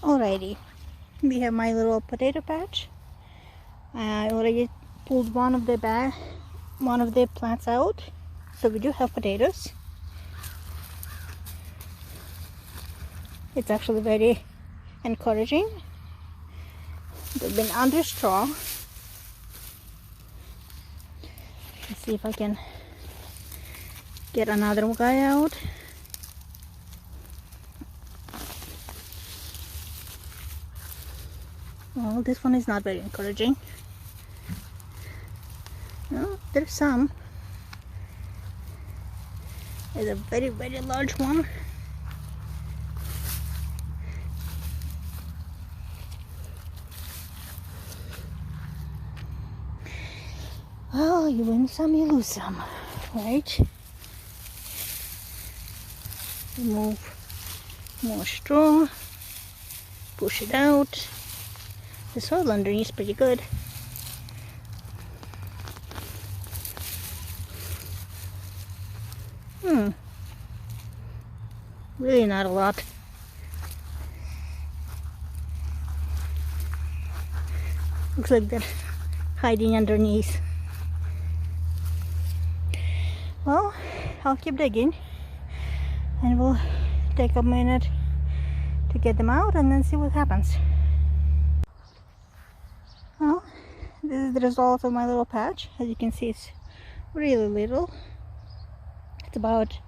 Alrighty, we have my little potato patch. I already pulled one of the plants out, so we do have potatoes. It's actually very encouraging. They've been under straw. Let's see if I can get another guy out. Well, this one is not very encouraging. No, there's some. There's a very, very large one. Well, you win some, you lose some, right? Remove more straw, push it out. The soil underneath is pretty good. Really not a lot. Looks like they're hiding underneath. Well, I'll keep digging and we'll take a minute to get them out and then see what happens. Well, this is the result of my little patch. As you can see, it's really little. It's about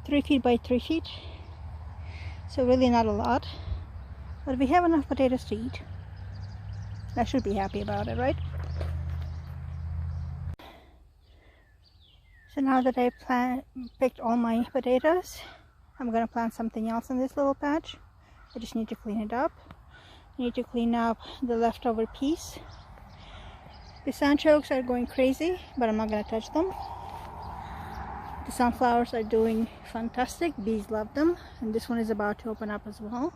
3 feet by 3 feet, so really not a lot, but we have enough potatoes to eat. I should be happy about it, right? So now that I picked all my potatoes, I'm gonna plant something else in this little patch. I just need to clean it up. I need to clean up the leftover piece. The sunchokes are going crazy, but I'm not gonna touch them. The sunflowers are doing fantastic. Bees love them, and this one is about to open up as well.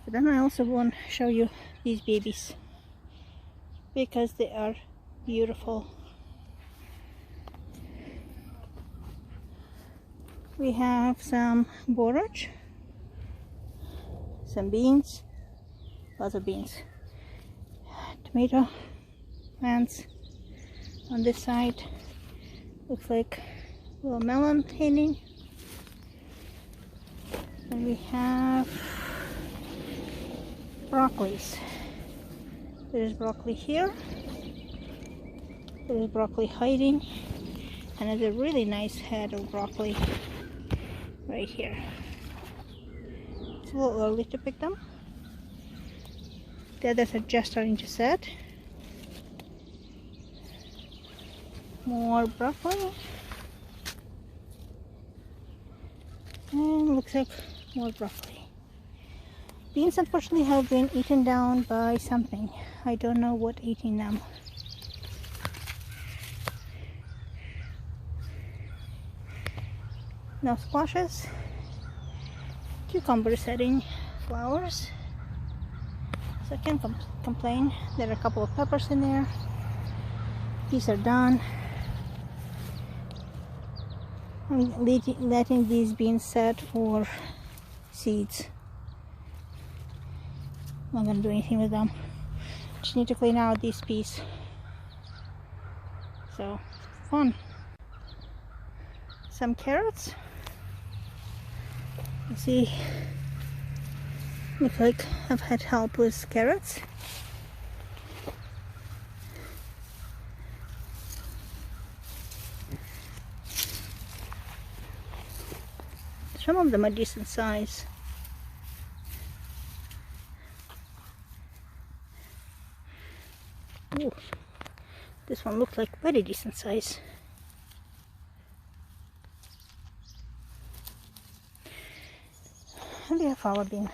But then I also want to show you these babies because they are beautiful. We have some borage, some beans, lots of beans, tomato plants on this side. Looks like a little melon hanging. And we have broccolis. There's broccoli here. There's broccoli hiding. And there's a really nice head of broccoli right here. It's a little early to pick them. The others are just starting to set. More broccoli. And looks like more broccoli. Beans unfortunately have been eaten down by something. I don't know what eating them. No squashes. Cucumber setting flowers. So I can't complain. There are a couple of peppers in there. These are done. I'm letting these beans set for seeds. I'm not going to do anything with them. Just need to clean out these pieces. So, fun. Some carrots. You see, looks like I've had help with carrots. Some of them are decent size. Ooh, this one looks like very decent size. And we have fava bean.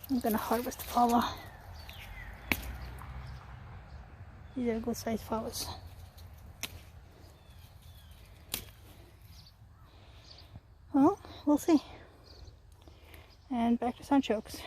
I'm gonna harvest fava. These are good sized flowers. Well, we'll see. And back to sunchokes.